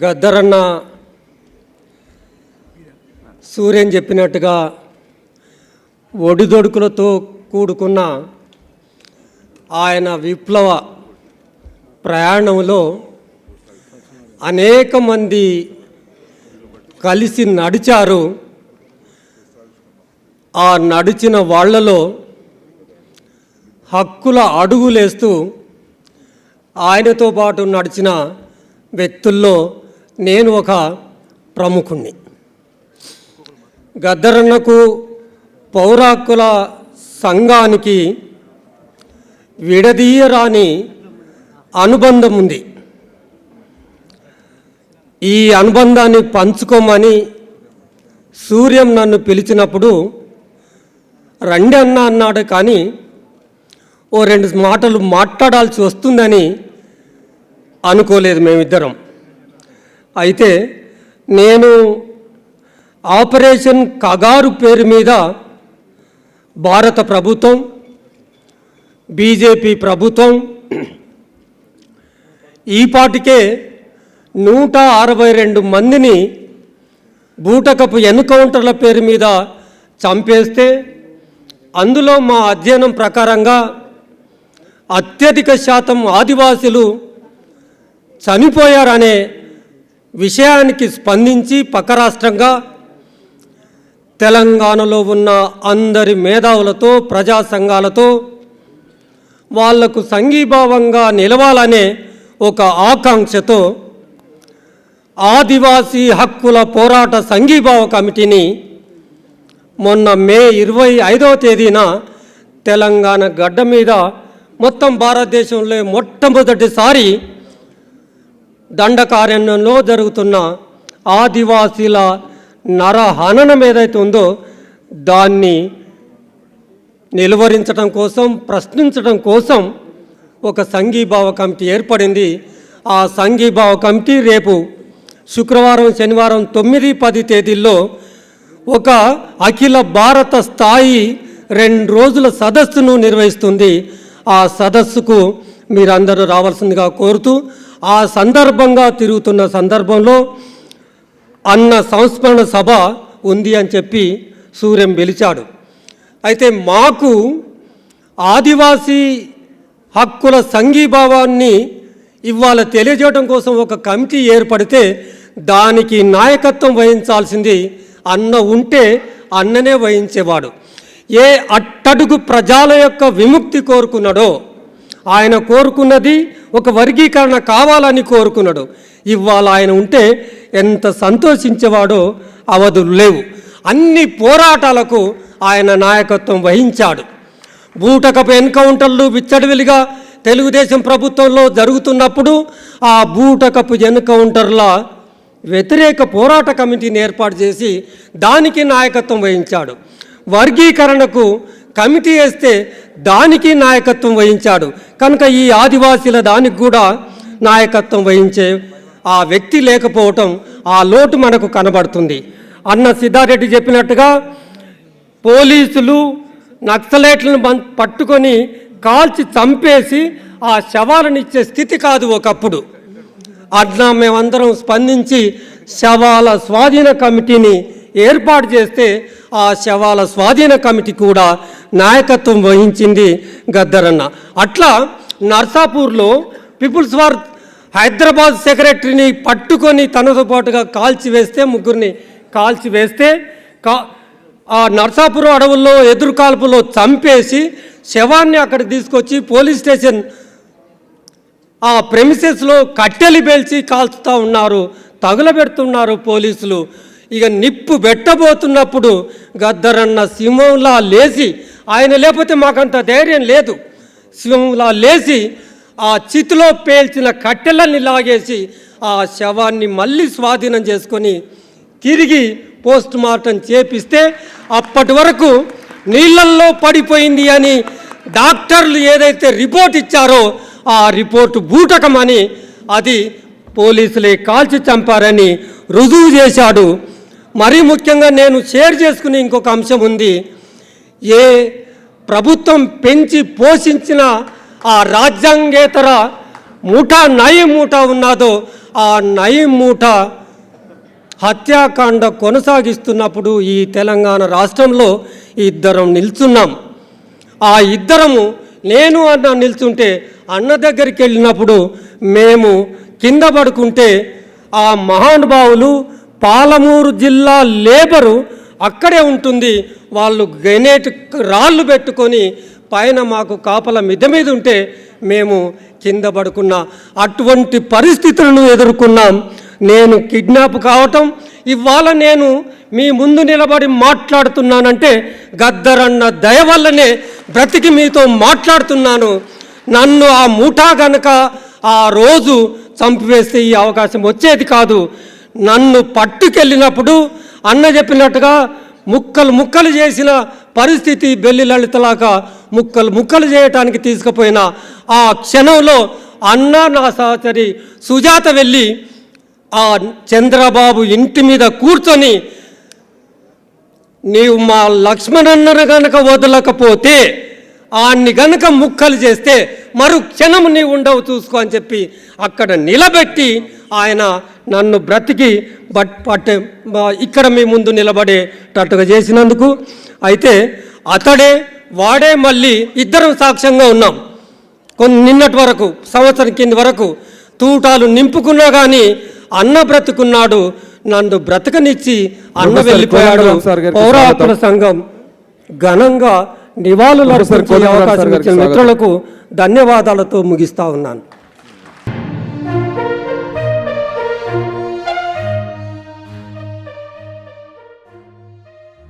గద్దరన్న సూర్యన్ చెప్పినట్టుగా ఒడిదొడుకులతో కూడుకున్న ఆయన విప్లవ ప్రయాణంలో అనేక మంది కలిసి నడిచారు. ఆ నడిచిన వాళ్ళలో హక్కుల అడుగులేస్తూ ఆయనతో పాటు నడిచిన వ్యక్తుల్లో నేను ఒక ప్రముఖుణ్ణి. గద్దరన్నకు పౌర హక్కుల సంఘానికి విడదీయరాని అనుబంధం ఉంది. ఈ అనుబంధాన్ని పంచుకోమని సూర్యం నన్ను పిలిచినప్పుడు రండి అన్న అన్నాడు, కానీ ఓ రెండు మాటలు మాట్లాడాల్సి వస్తుందని అనుకోలేదు మేమిద్దరం. అయితే నేను ఆపరేషన్ కగారు పేరు మీద భారత ప్రభుత్వం, బీజేపీ ప్రభుత్వం ఈపాటికే 162 మందిని బూటకపు ఎన్కౌంటర్ల పేరు మీద చంపేస్తే, అందులో మా అధ్యయనం ప్రకారంగా అత్యధిక శాతం ఆదివాసులు చనిపోయారనే విషయానికి స్పందించి పక్క రాష్ట్రంగా తెలంగాణలో ఉన్న అందరి మేధావులతో, ప్రజా సంఘాలతో వాళ్లకు సంఘీభావంగా నిలవాలనే ఒక ఆకాంక్షతో ఆదివాసీ హక్కుల పోరాట సంఘీభావ కమిటీని మొన్న మే 25వ తేదీన తెలంగాణ గడ్డ మీద మొత్తం భారతదేశంలో మొట్టమొదటిసారి దండకారణ్యంలో జరుగుతున్న ఆదివాసీల నరహననం ఏదైతే ఉందో దాన్ని నిలువరించడం కోసం, ప్రశ్నించడం కోసం ఒక సంఘీభావ కమిటీ ఏర్పడింది. ఆ సంఘీభావ కమిటీ రేపు శుక్రవారం, శనివారం 9, 10 తేదీల్లో ఒక అఖిల భారత స్థాయి 2 రోజుల సదస్సును నిర్వహిస్తుంది. ఆ సదస్సుకు మీరందరూ రావాల్సిందిగా కోరుతూ, ఆ సందర్భంగా తిరుగుతున్న సందర్భంలో అన్న సంస్మరణ సభ ఉంది అని చెప్పి సూర్యం పిలిచాడు. అయితే మాకు ఆదివాసీ హక్కుల సంఘీభావాన్ని ఇవాళ తెలియజేయడం కోసం ఒక కమిటీ ఏర్పడితే దానికి నాయకత్వం వహించాల్సింది అన్న ఉంటే అన్ననే వహించేవాడు. ఏ అట్టడుగు ప్రజల యొక్క విముక్తి కోరుకున్నాడో, ఆయన కోరుకున్నది ఒక వర్గీకరణ కావాలని కోరుకున్నాడు. ఇవాళ ఆయన ఉంటే ఎంత సంతోషించేవాడో అవధులు లేవు. అన్ని పోరాటాలకు ఆయన నాయకత్వం వహించాడు. బూటకపు ఎన్కౌంటర్లు విచ్చడివిలిగా తెలుగుదేశం ప్రభుత్వంలో జరుగుతున్నప్పుడు ఆ బూటకపు ఎన్కౌంటర్ల వ్యతిరేక పోరాట కమిటీని ఏర్పాటు చేసి దానికి నాయకత్వం వహించాడు. వర్గీకరణకు కమిటీ వేస్తే దానికి నాయకత్వం వహించాడు. కనుక ఈ ఆదివాసీల దానికి కూడా నాయకత్వం వహించే ఆ వ్యక్తి లేకపోవటం, ఆ లోటు మనకు కనబడుతుంది. అన్న సిద్ధారెడ్డి చెప్పినట్టుగా పోలీసులు నక్సలైట్లను పట్టుకొని కాల్చి చంపేసి ఆ శవాలను ఇచ్చే స్థితి కాదు ఒకప్పుడు. అట్లా మేమందరం స్పందించి శవాల స్వాధీన కమిటీని ఏర్పాటు చేస్తే ఆ శవాల స్వాధీన కమిటీ కూడా నాయకత్వం వహించింది గద్దరన్న. అట్లా నర్సాపూర్లో పీపుల్స్ వార్ హైదరాబాద్ సెక్రటరీని పట్టుకొని తనతో పాటుగా కాల్చివేస్తే, ముగ్గురిని కాల్చివేస్తే ఆ నర్సాపురం అడవుల్లో ఎదురుకాల్పులో చంపేసి శవాన్ని అక్కడికి తీసుకొచ్చి పోలీస్ స్టేషన్ ఆ ప్రెమిసెస్లో కట్టెలు పేల్చి కాల్చుతూ ఉన్నారు, తగులబెడుతున్నారు పోలీసులు. ఇక నిప్పు పెట్టబోతున్నప్పుడు గద్దరన్న సింహంలా లేచి, ఆయన లేకపోతే మాకంత ధైర్యం లేదు, సింహంలా లేచి ఆ చితిలో పేల్చిన కట్టెలన్నీ లాగేసి ఆ శవాన్ని మళ్ళీ స్వాధీనం చేసుకొని తిరిగి పోస్ట్ మార్టం చేపిస్తే అప్పటి వరకు నీళ్ళల్లో పడిపోయింది అని డాక్టర్లు ఏదైతే రిపోర్ట్ ఇచ్చారో ఆ రిపోర్టు బూటకమని, అది పోలీసులే కాల్చి చంపారని రుజువు చేశాడు. మరీ ముఖ్యంగా నేను షేర్ చేసుకునే ఇంకొక అంశం ఉంది. ఏ ప్రభుత్వం పెంచి పోషించిన ఆ రాజ్యాంగేతర ముఠా నయ ముఠా ఉన్నదో ఆ నయీం మూఠా హత్యాకాండ కొనసాగిస్తున్నప్పుడు ఈ తెలంగాణ రాష్ట్రంలో ఇద్దరం నిల్చున్నాం. ఆ ఇద్దరము నేను అన్న నిల్చుంటే అన్న దగ్గరికి వెళ్ళినప్పుడు మేము కింద పడుకుంటే ఆ మహానుభావులు పాలమూరు జిల్లా లేబరు అక్కడే ఉంటుంది. వాళ్ళు గ్రెనేట్ రాళ్ళు పెట్టుకొని పైన మాకు కాపల మిద్దె మీద ఉంటే మేము కింద పడుకున్న అటువంటి పరిస్థితులను ఎదుర్కొన్నాం. నేను కిడ్నాప్ కావటం, ఇవాళ నేను మీ ముందు నిలబడి మాట్లాడుతున్నానంటే గద్దరన్న దయ వల్లనే బ్రతికి మీతో మాట్లాడుతున్నాను. నన్ను ఆ ముఠా గనక ఆ రోజు చంపివేస్తే ఈ అవకాశం వచ్చేది కాదు. నన్ను పట్టుకెళ్ళినప్పుడు అన్న చెప్పినట్టుగా ముక్కలు ముక్కలు చేసిన పరిస్థితి, బెల్లి లలితలాగా ముక్కలు ముక్కలు చేయటానికి తీసుకుపోయిన ఆ క్షణంలో అన్న నా సహచరి సుజాత వెళ్ళి ఆ చంద్రబాబు ఇంటి మీద కూర్చొని, నీవు మా లక్ష్మణన్నను గనక వదలకపోతే ఆన్ని గనక ముక్కలు చేస్తే మరు క్షణం నీవు ఉండవు చూసుకో అని చెప్పి అక్కడ నిలబెట్టి ఆయన నన్ను బ్రతికి ఇక్కడ మీ ముందు నిలబడేటట్టుగా చేసినందుకు. అయితే వాడే మళ్ళీ ఇద్దరం సాక్ష్యంగా ఉన్నాం. నిన్నటి వరకు, సంవత్సరం కింది వరకు తూటాలు నింపుకున్నా కానీ అన్న బ్రతుకున్నాడు. నన్ను బ్రతకనిచ్చి అన్న వెళ్ళిపోయాడు. పౌరాత్మ సంఘం ఘనంగా నివాళులు అర్పించే అవకాశం ఇచ్చిన మిత్రులకు ధన్యవాదాలతో ముగిస్తా ఉన్నాను.